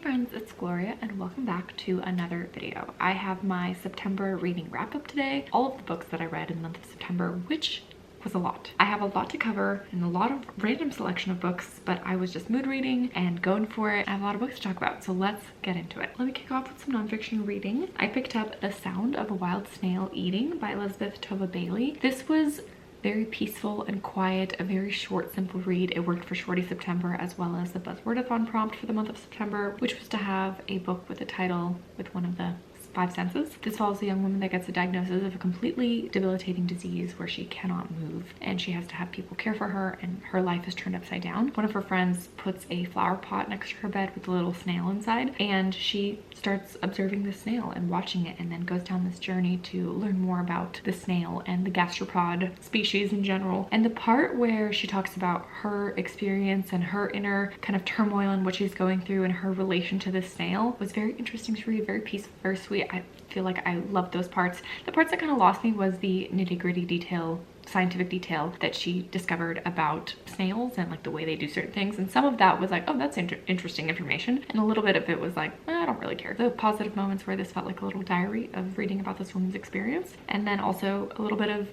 friends, it's Gloria and welcome back to another video. I have my September reading wrap up today. All of the books that I read in the month of September, which was a lot. I have a lot to cover and a lot of random selection of books, but I was just mood reading and going for it. I have a lot of books to talk about, so let's get into it. Let me kick off with some nonfiction reading. I picked up The Sound of a Wild Snail Eating by Elizabeth Tova Bailey. This was very peaceful and quiet, a very short, simple read. It worked for Shorty September as well as the Buzzwordathon prompt for the month of September, which was to have a book with a title with one of the 5 senses. This follows a young woman that gets a diagnosis of a completely debilitating disease where she cannot move and she has to have people care for her, and her life is turned upside down. One of her friends puts a flower pot next to her bed with a little snail inside, and she starts observing the snail and watching it, and then goes down this journey to learn more about the snail and the gastropod species in general. And the part where she talks about her experience and her inner kind of turmoil and what she's going through and her relation to the snail was very interesting to read, very peaceful, very sweet. I feel like I loved those parts. The parts that kind of lost me was the nitty-gritty detail, scientific detail that she discovered about snails and like the way they do certain things, and some of that was like, oh, that's interesting information, and a little bit of it was like, I don't really care. The positive moments where this felt like a little diary of reading about this woman's experience, and then also a little bit of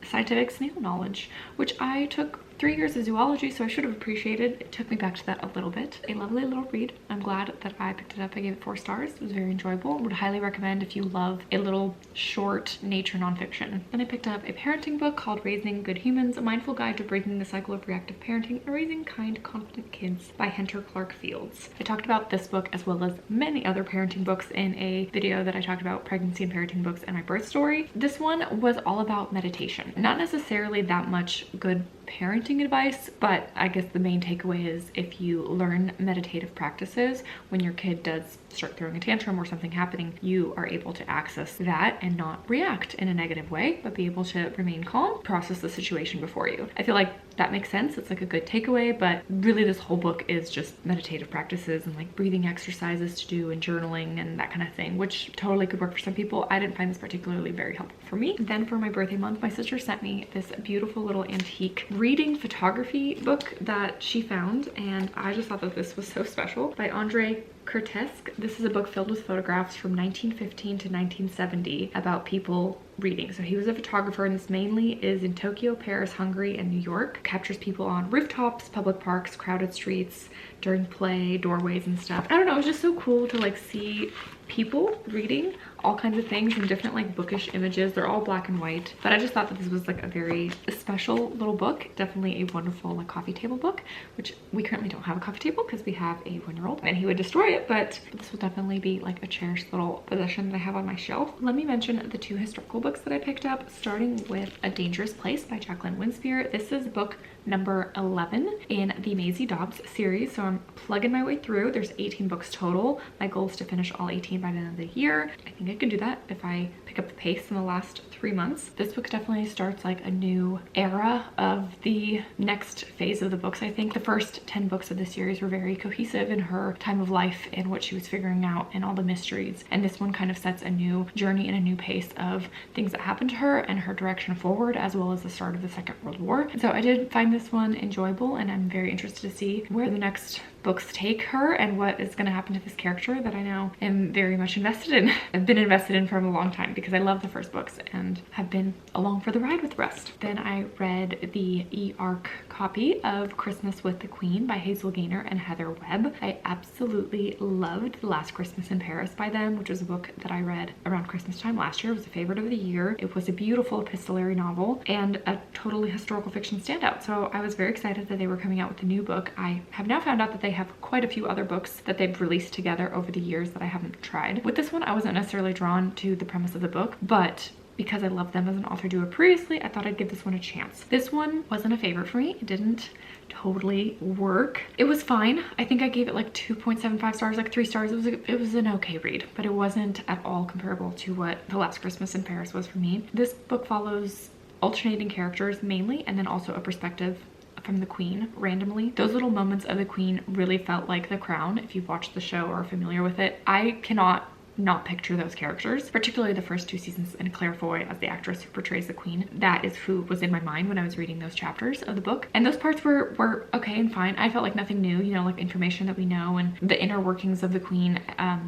scientific snail knowledge, which I took 3 years of zoology, so I should have appreciated. It took me back to that a little bit. A lovely little read. I'm glad that I picked it up. I gave it 4 stars. It was very enjoyable. Would highly recommend if you love a little short nature nonfiction. Then I picked up a parenting book called Raising Good Humans, a mindful guide to breaking the cycle of reactive parenting and raising kind, confident kids by Hunter Clark Fields. I talked about this book as well as many other parenting books in a video that I talked about pregnancy and parenting books and my birth story. This one was all about meditation. Not necessarily that much good parenting advice, but I guess the main takeaway is if you learn meditative practices when your kid does start throwing a tantrum or something happening, you are able to access that and not react in a negative way, but be able to remain calm, process the situation before you. I feel like that makes sense. It's like a good takeaway, but really this whole book is just meditative practices and like breathing exercises to do and journaling and that kind of thing, which totally could work for some people. I didn't find this particularly very helpful for me. Then for my birthday month, my sister sent me this beautiful little antique reading photography book that she found, and I just thought that this was so special, by Andre Kurtesk. This is a book filled with photographs from 1915 to 1970 about people reading. So he was a photographer, and this mainly is in Tokyo, Paris, Hungary, and New York. Captures people on rooftops, public parks, crowded streets, during play, doorways and stuff. I don't know, it was just so cool to like see people reading all kinds of things in different like bookish images. They're all black and white, but I just thought that this was like a very special little book. Definitely a wonderful like coffee table book, which we currently don't have a coffee table because we have a 1-year-old and he would destroy it, but this will definitely be like a cherished little possession that I have on my shelf. Let me mention the 2 historical books that I picked up, starting with A Dangerous Place by Jacqueline Winspear. This is book number 11 in the Maisie Dobbs series, so I'm plugging my way through. There's 18 books total. My goal is to finish all 18 by the end of the year. I think I can do that if I pick up the pace in the last 3 months. This book definitely starts like a new era of the next phase of the books. I think the first 10 books of the series were very cohesive in her time of life and what she was figuring out and all the mysteries, and this one kind of sets a new journey and a new pace of things that happened to her and her direction forward, as well as the start of the Second World War. So I did find this one enjoyable, and I'm very interested to see where the next books take her and what is going to happen to this character that I now am very much invested in. I've been invested in for a long time because I love the first books and have been along for the ride with the rest. Then I read the e-arc copy of Christmas with the Queen by Hazel Gaynor and Heather Webb. I absolutely loved The Last Christmas in Paris by them, which was a book that I read around Christmas time last year. It was a favorite of the year. It was a beautiful epistolary novel and a totally historical fiction standout. So I was very excited that they were coming out with a new book. I have now found out that they have quite a few other books that they've released together over the years that I haven't tried. With this one, I wasn't necessarily drawn to the premise of the book, but because I loved them as an author duo previously, I thought I'd give this one a chance. This one wasn't a favorite for me. It didn't totally work. It was fine. I think I gave it like 2.75 stars, like 3 stars. It was an okay read, but it wasn't at all comparable to what The Last Christmas in Paris was for me. This book follows alternating characters mainly, and then also a perspective from the Queen randomly. Those little moments of the Queen really felt like The Crown if you've watched the show or are familiar with it. I cannot not picture those characters, particularly the first 2 seasons, and Claire Foy as the actress who portrays the queen. That is who was in my mind when I was reading those chapters of the book. And those parts were okay and fine. I felt like nothing new, you know, like information that we know and the inner workings of the queen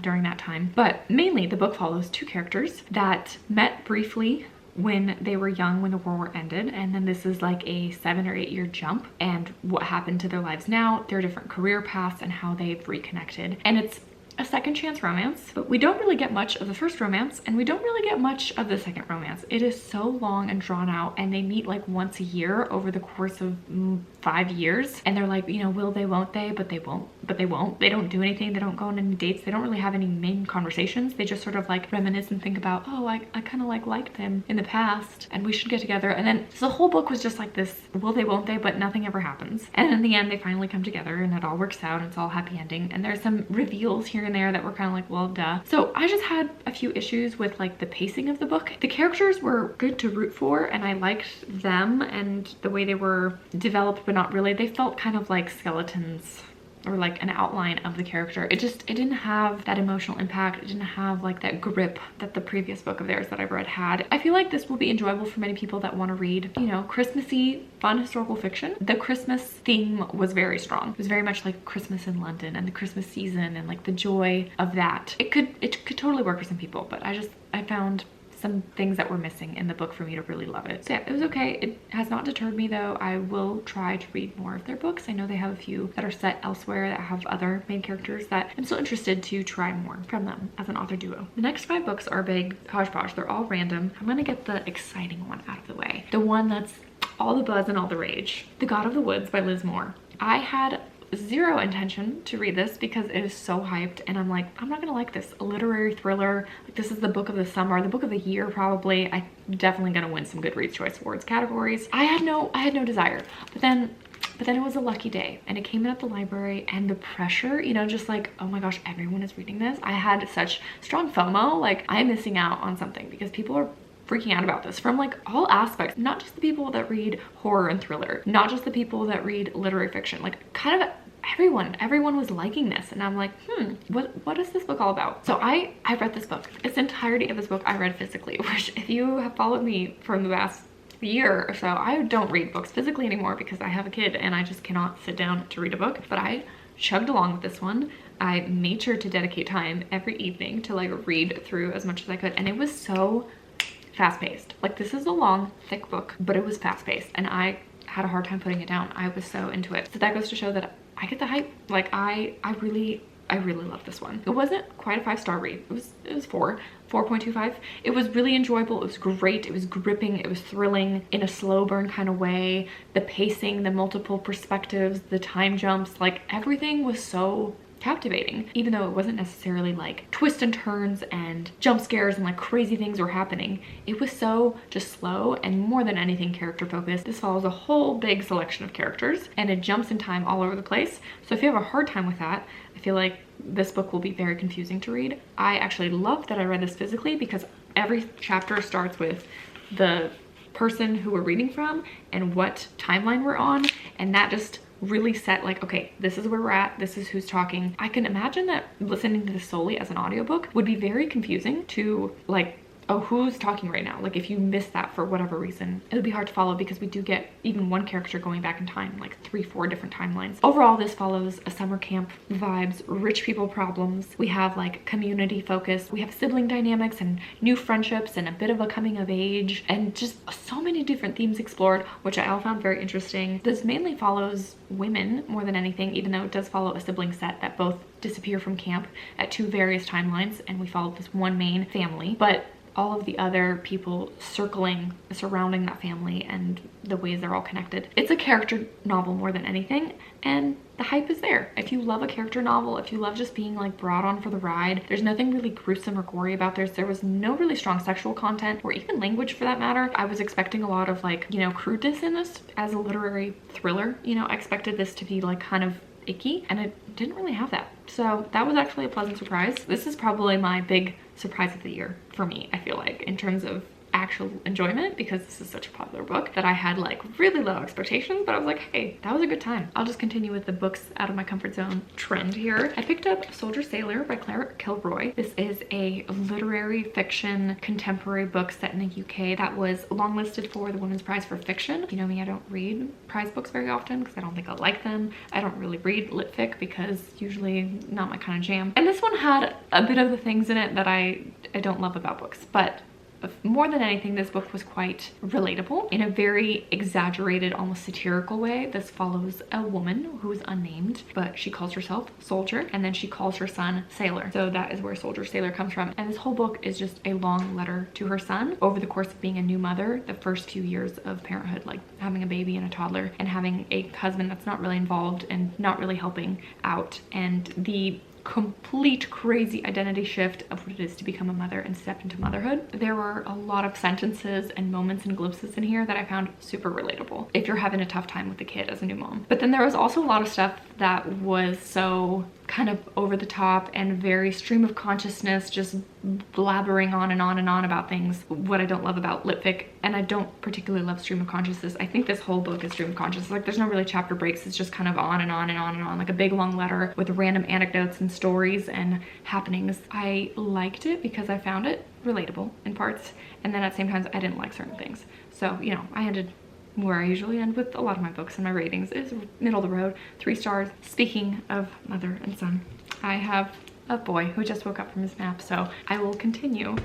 during that time. But mainly the book follows 2 characters that met briefly when they were young, when the war ended, and then this is like a 7 or 8 year jump, and what happened to their lives now, their different career paths, and how they've reconnected. And it's a second chance romance, but we don't really get much of the first romance, and we don't really get much of the second romance. It is so long and drawn out, and they meet like once a year over the course of 5 years, and they're like, you know, will they, won't they, but they won't, but they won't. They don't do anything, they don't go on any dates, they don't really have any main conversations. They just sort of like reminisce and think about, oh, I kind of like liked them in the past and we should get together. And then so the whole book was just like this, will they, won't they, but nothing ever happens. And in the end they finally come together and it all works out and it's all happy ending, and there's some reveals here and there that were kind of like, well, duh. So I just had a few issues with like the pacing of the book. The characters were good to root for and I liked them and the way they were developed, but not really. They felt kind of like skeletons or like an outline of the character. It didn't have that emotional impact. It didn't have like that grip that the previous book of theirs that I've read had. I feel like this will be enjoyable for many people that want to read, you know, Christmassy, fun historical fiction. The Christmas theme was very strong. It was very much like Christmas in London and the Christmas season and like the joy of that. It could totally work for some people, but I found some things that were missing in the book for me to really love it. So yeah, it was okay. It has not deterred me though. I will try to read more of their books. I know they have a few that are set elsewhere that have other main characters that I'm still interested to try more from them as an author duo. The next 5 books are big hodgepodge. They're all random. I'm gonna get the exciting one out of the way. The one that's all the buzz and all the rage. The God of the Woods by Liz Moore. I had zero intention to read this because it is so hyped and I'm like, I'm not gonna like this. A literary thriller, like this is the book of the summer, the book of the year probably. I'm definitely gonna win some Goodreads Choice Awards categories. I had no desire, but then it was a lucky day and it came in at the library, and the pressure, you know, just like, oh my gosh, everyone is reading this. I had such strong FOMO, like I'm missing out on something because people are freaking out about this from like all aspects, not just the people that read horror and thriller, not just the people that read literary fiction, like kind of everyone was liking this, and I'm like, what is this book all about? So I read this book. Its entirety of this book I read physically, which if you have followed me from the last year or so, I don't read books physically anymore because I have a kid and I just cannot sit down to read a book. But I chugged along with this one. I made sure to dedicate time every evening to like read through as much as I could, and it was so fast-paced. Like this is a long, thick book, but it was fast-paced and I had a hard time putting it down. I was so into it. So that goes to show that I get the hype. Like I really love this one. It wasn't quite a 5-star read. It was 4.25. It was really enjoyable. It was great. It was gripping. It was thrilling in a slow burn kind of way. The pacing, the multiple perspectives, the time jumps, like everything was so captivating, even though it wasn't necessarily like twists and turns and jump scares and like crazy things were happening. It was so just slow and more than anything character focused. This follows a whole big selection of characters and it jumps in time all over the place. So if you have a hard time with that, I feel like this book will be very confusing to read. I actually love that I read this physically because every chapter starts with the person who we're reading from and what timeline we're on, and that just really set like, okay, this is where we're at, this is who's talking. I can imagine that listening to this solely as an audiobook would be very confusing to like, oh, who's talking right now? Like if you miss that for whatever reason, it would be hard to follow because we do get even one character going back in time, like 3-4 different timelines. Overall, this follows a summer camp vibes, rich people problems. We have like community focus. We have sibling dynamics and new friendships and a bit of a coming of age and just so many different themes explored, which I all found very interesting. This mainly follows women more than anything, even though it does follow a sibling set that both disappear from camp at 2 various timelines, and we follow this one main family, but all of the other people surrounding that family and the ways they're all connected. It's a character novel more than anything, and the hype is there. If you love a character novel, if you love just being like brought on for the ride, there's nothing really gruesome or gory about this. There was no really strong sexual content or even language for that matter. I was expecting a lot of like, you know, crudeness in this as a literary thriller. You know, I expected this to be like kind of icky, and it didn't really have that. So that was actually a pleasant surprise. This is probably my big surprise of the year for me, I feel like, in terms of actual enjoyment because this is such a popular book that I had like really low expectations, but I was like, hey, that was a good time. I'll just continue with the books out of my comfort zone trend here. I picked up Soldier Sailor by Claire Kilroy. This is a literary fiction contemporary book set in the UK that was longlisted for the Women's Prize for Fiction. You know me, I don't read prize books very often because I don't think I'll like them. I don't really read lit fic because usually not my kind of jam. And this one had a bit of the things in it that I don't love about books, but more than anything, this book was quite relatable in a very exaggerated, almost satirical way. This follows a woman who is unnamed, but she calls herself Soldier, and then she calls her son Sailor. So that is where Soldier Sailor comes from. And this whole book is just a long letter to her son over the course of being a new mother, the first few years of parenthood, like having a baby and a toddler and having a husband that's not really involved and not really helping out, and the complete crazy identity shift of what it is to become a mother and step into motherhood. There were a lot of sentences and moments and glimpses in here that I found super relatable if you're having a tough time with the kid as a new mom. But then there was also a lot of stuff that was so kind of over the top and very stream of consciousness, just blabbering on and on and on about things. What I don't love about lit fic, and I don't particularly love stream of consciousness. I think this whole book is stream of consciousness. Like there's no really chapter breaks. It's just kind of on and on and on and on, like a big long letter with random anecdotes and stories and happenings. I liked it because I found it relatable in parts, and then at the same time I didn't like certain things. So, you know, I ended where I usually end with a lot of my books, and my ratings is middle of the road, 3 stars. Speaking of mother and son, I have a boy who just woke up from his nap, so I will continue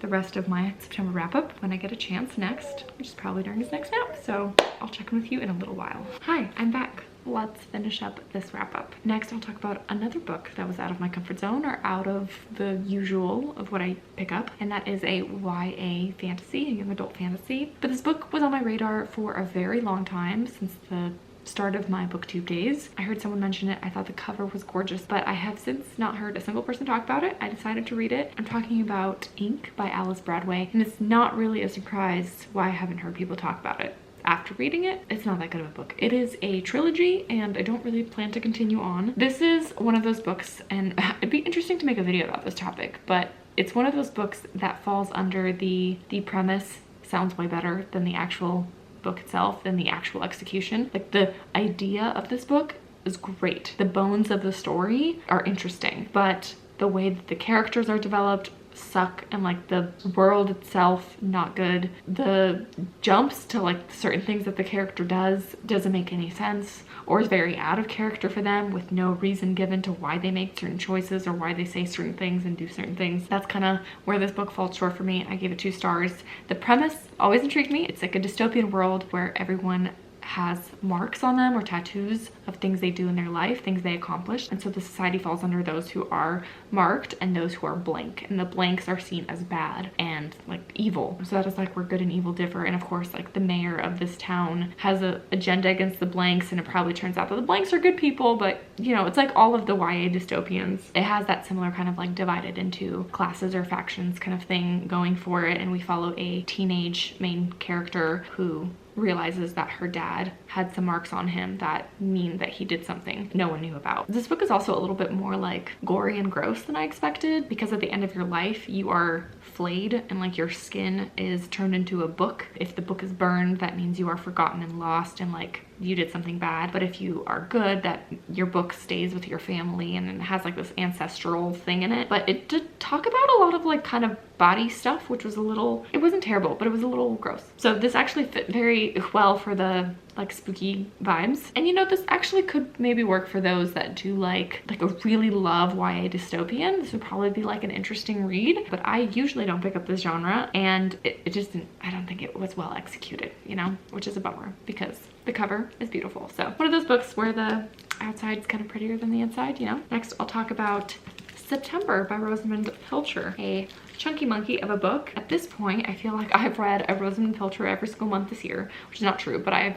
the rest of my September wrap up when I get a chance next, which is probably during his next nap. So I'll check in with you in a little while. Hi, I'm back. Let's finish up this wrap up. Next, I'll talk about another book that was out of my comfort zone or out of the usual of what I pick up, and that is a YA fantasy, a young adult fantasy. But this book was on my radar for a very long time, since the start of my booktube days. I heard someone mention it. I thought the cover was gorgeous, but I have since not heard a single person talk about it. I decided to read it. I'm talking about Ink by Alice Bradway, and it's not really a surprise why I haven't heard people talk about it. After reading it, it's not that good of a book. It is a trilogy, and I don't really plan to continue on. This is one of those books, and it'd be interesting to make a video about this topic, but it's one of those books that falls under the premise sounds way better than the actual book itself, than the actual execution. Like, the idea of this book is great. The bones of the story are interesting, but the way that the characters are developed suck, and like the world itself not good. The jumps to like certain things that the character doesn't make any sense, or is very out of character for them with no reason given to why they make certain choices or why they say certain things and do certain things. That's kind of where this book falls short for me. I gave it 2 stars. The premise always intrigued me. It's like a dystopian world where everyone has marks on them or tattoos of things they do in their life, things they accomplish. And so the society falls under those who are marked and those who are blank. And the blanks are seen as bad and like evil. So that is like where good and evil differ. And of course, like the mayor of this town has an agenda against the blanks, and it probably turns out that the blanks are good people, but you know, it's like all of the YA dystopians. It has that similar kind of like divided into classes or factions kind of thing going for it. And we follow a teenage main character who realizes that her dad had some marks on him that mean that he did something no one knew about. This book is also a little bit more like gory and gross than I expected, because at the end of your life you are flayed and like your skin is turned into a book. If the book is burned, that means you are forgotten and lost and like you did something bad. But if you are good, that your book stays with your family, and it has like this ancestral thing in it. But it did talk about a lot of like kind of body stuff, which was a little, it wasn't terrible, but it was a little gross. So this actually fit very well for the like spooky vibes. And you know, this actually could maybe work for those that do like a really love YA dystopian. This would probably be like an interesting read, but I usually don't pick up this genre, and it just didn't, I don't think it was well executed, you know, which is a bummer because the cover is beautiful. So one of those books where the outside's kind of prettier than the inside, you know. Next, I'll talk about September by Rosamunde Pilcher, a chunky monkey of a book. At this point, I feel like I've read a Rosamunde Pilcher every single month this year, which is not true, but I've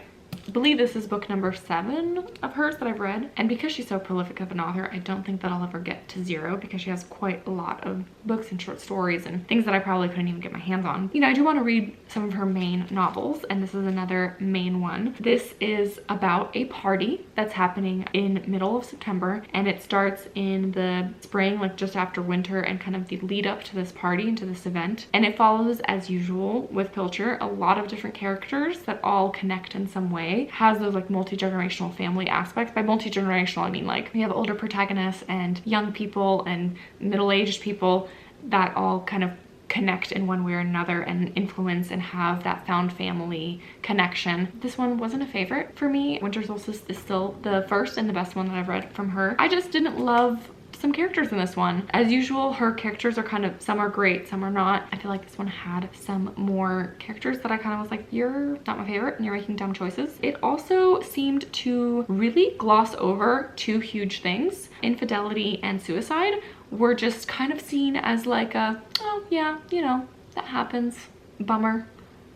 believe this is book number 7 of hers that I've read. And because she's so prolific of an author, I don't think that I'll ever get to 0 because she has quite a lot of books and short stories and things that I probably couldn't even get my hands on. You know, I do want to read some of her main novels, and this is another main one. This is about a party that's happening in middle of September, and it starts in the spring, like just after winter, and kind of the lead up to this party and to this event. And it follows, as usual with Pilcher, a lot of different characters that all connect in some way. Has those like multi-generational family aspects. By multi-generational, I mean like we have older protagonists and young people and middle-aged people that all kind of connect in one way or another and influence and have that found family connection. This one wasn't a favorite for me. Winter Solstice is still the first and the best one that I've read from her. I just didn't love some characters in this one. As usual, her characters are kind of, some are great, some are not. I feel like this one had some more characters that I kind of was like, you're not my favorite and you're making dumb choices. It also seemed to really gloss over 2 huge things. Infidelity and suicide were just kind of seen as like a, oh yeah, you know, that happens, bummer,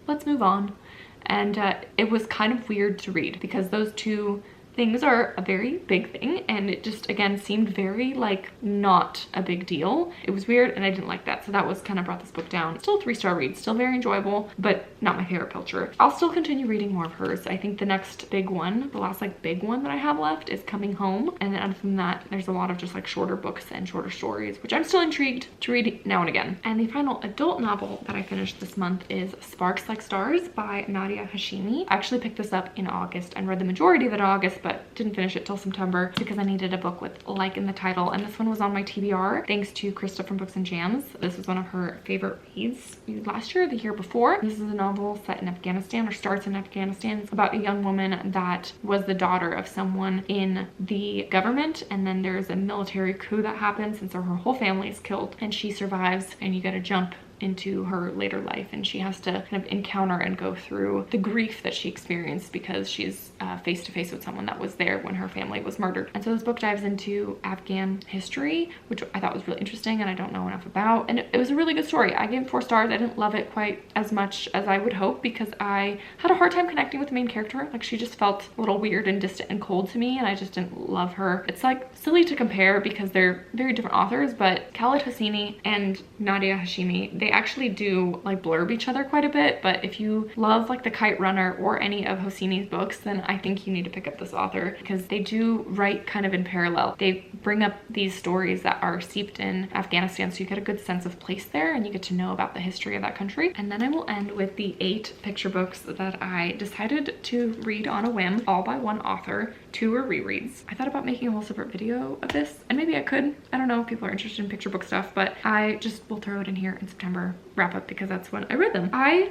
let's move on. And it was kind of weird to read because those 2 things are a very big thing, and it just again seemed very like not a big deal. It was weird and I didn't like that, so that was kind of brought this book down. Still a 3-star read, still very enjoyable, but not my favorite Pilcher. I'll still continue reading more of hers. I think the next big one, the last like big one that I have left is Coming Home, and then other than that there's a lot of just like shorter books and shorter stories, which I'm still intrigued to read now and again. And the final adult novel that I finished this month is Sparks Like Stars by Nadia Hashimi. I actually picked this up in August and read the majority of it in August, but didn't finish it till September because I needed a book with like in the title, and this one was on my TBR thanks to Krista from Books and Jams. This was one of her favorite reads last year or the year before. This is a novel set in Afghanistan, or starts in Afghanistan. It's about a young woman that was the daughter of someone in the government, and then there's a military coup that happens, and so her whole family is killed and she survives, and you get to jump into her later life, and she has to kind of encounter and go through the grief that she experienced because she's face to face with someone that was there when her family was murdered. And so this book dives into Afghan history, which I thought was really interesting and I don't know enough about, and it was a really good story. I gave it 4 stars. I didn't love it quite as much as I would hope because I had a hard time connecting with the main character. Like, she just felt a little weird and distant and cold to me, and I just didn't love her. It's like silly to compare because they're very different authors, but Khaled Hosseini and Nadia Hashimi, they actually do like blurb each other quite a bit. But if you love like The Kite Runner or any of Hosseini's books, then I think you need to pick up this author because they do write kind of in parallel. They bring up these stories that are steeped in Afghanistan, so you get a good sense of place there and you get to know about the history of that country. And then I will end with the 8 picture books that I decided to read on a whim, all by one author. 2 were rereads. I thought about making a whole separate video of this, and maybe I could. I don't know if people are interested in picture book stuff, but I just will throw it in here in September wrap up because that's when I read them. I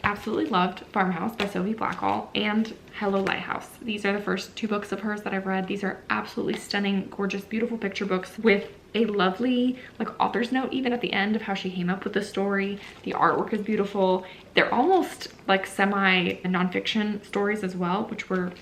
absolutely loved Farmhouse by Sylvie Blackall and Hello Lighthouse. These are the first 2 books of hers that I've read. These are absolutely stunning, gorgeous, beautiful picture books with a lovely like author's note even at the end of how she came up with the story. The artwork is beautiful. They're almost like semi nonfiction stories as well, which were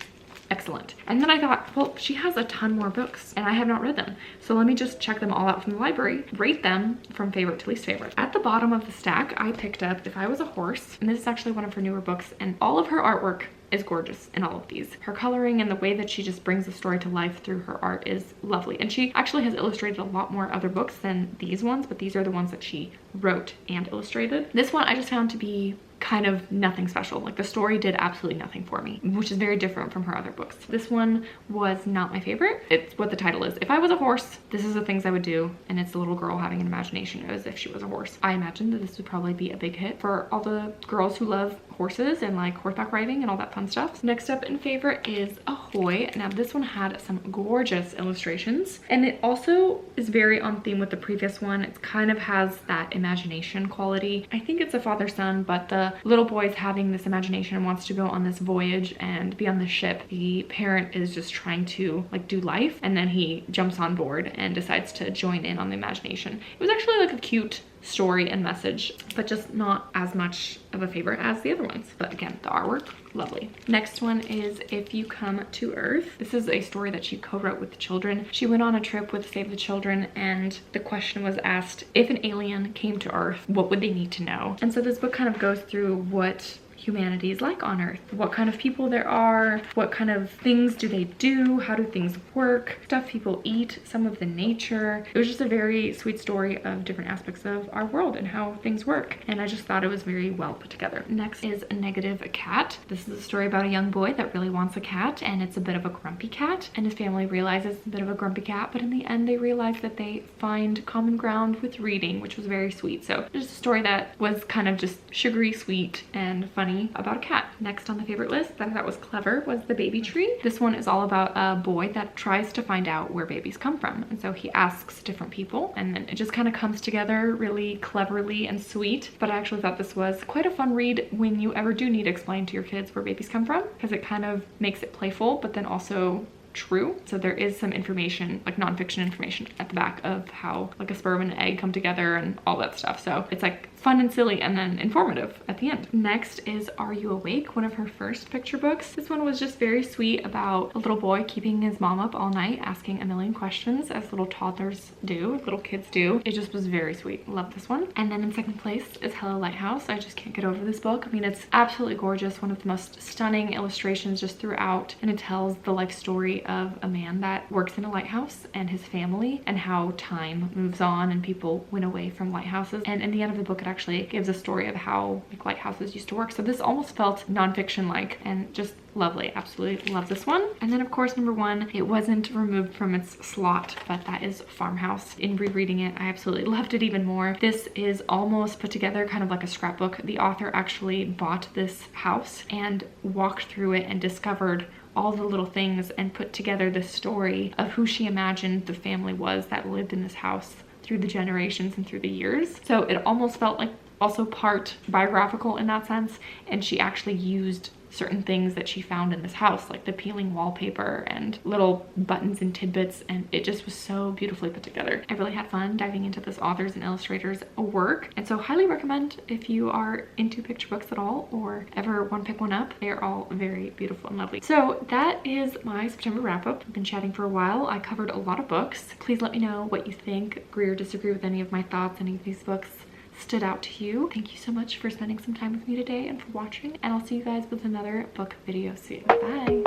excellent. And then I thought, well, she has a ton more books and I have not read them, so let me just check them all out from the library, rate them from favorite to least favorite. At the bottom of the stack, I picked up If I Was a Horse, and this is actually one of her newer books, and all of her artwork is gorgeous in all of these. Her coloring and the way that she just brings the story to life through her art is lovely, and she actually has illustrated a lot more other books than these ones, but these are the ones that she wrote and illustrated. This one I just found to be kind of nothing special. Like, the story did absolutely nothing for me, which is very different from her other books. This one was not my favorite. It's what the title is. If I was a horse, this is the things I would do, and it's a little girl having an imagination as if she was a horse. I imagine that this would probably be a big hit for all the girls who love horses and like horseback riding and all that fun stuff. Next up in favorite is Ahoy. Now this one had some gorgeous illustrations, and it also is very on theme with the previous one. It kind of has that imagination quality. I think it's a father-son, but the little boy is having this imagination and wants to go on this voyage and be on the ship. The parent is just trying to like do life, and then he jumps on board and decides to join in on the imagination. It was actually like a cute story and message, but just not as much of a favorite as the other ones. But again, the artwork, lovely. Next one is If You Come to Earth. This is a story that she co-wrote with the children. She went on a trip with Save the Children, and the question was asked, if an alien came to Earth, what would they need to know? And so this book kind of goes through what humanity is like on Earth, what kind of people there are, what kind of things do they do, how do things work, stuff people eat, some of the nature. It was just a very sweet story of different aspects of our world and how things work, and I just thought it was very well put together. Next is A Negative Cat. This is a story about a young boy that really wants a cat, and it's a bit of a grumpy cat, and his family realizes it's a bit of a grumpy cat, but in the end they realize that they find common ground with reading, which was very sweet. So just a story that was kind of just sugary sweet and funny about a cat. Next on the favorite list that I thought was clever was The Baby Tree. This one is all about a boy that tries to find out where babies come from, and so he asks different people, and then it just kind of comes together really cleverly and sweet. But I actually thought this was quite a fun read when you ever do need to explain to your kids where babies come from, because it kind of makes it playful but then also true. So there is some information, like nonfiction information at the back of how like a sperm and an egg come together and all that stuff. So it's like fun and silly and then informative at the end. Next is Are You Awake? One of her first picture books. This one was just very sweet about a little boy keeping his mom up all night asking a million questions, as little toddlers do, little kids do. It just was very sweet. Love this one. And then in second place is Hello Lighthouse. I just can't get over this book. I mean, it's absolutely gorgeous. One of the most stunning illustrations just throughout, and it tells the life story of a man that works in a lighthouse and his family, and how time moves on and people went away from lighthouses. And in the end of the book, it actually gives a story of how like lighthouses used to work. So this almost felt nonfiction like, and just lovely. Absolutely love this one. And then of course number one, it wasn't removed from its slot, but that is Farmhouse. In rereading it, I absolutely loved it even more. This is almost put together kind of like a scrapbook. The author actually bought this house and walked through it and discovered all the little things and put together the story of who she imagined the family was that lived in this house through the generations and through the years. So it almost felt like also part biographical in that sense, and she actually used certain things that she found in this house, like the peeling wallpaper and little buttons and tidbits, and it just was so beautifully put together. I really had fun diving into this author's and illustrator's work, and so highly recommend if you are into picture books at all or ever want to pick one up. They're all very beautiful and lovely. So that is my September wrap-up. I've been chatting for a while. I covered a lot of books. Please let me know what you think, agree or disagree with any of my thoughts, any of these books stood out to you. Thank you so much for spending some time with me today and for watching, and I'll see you guys with another book video soon. Bye.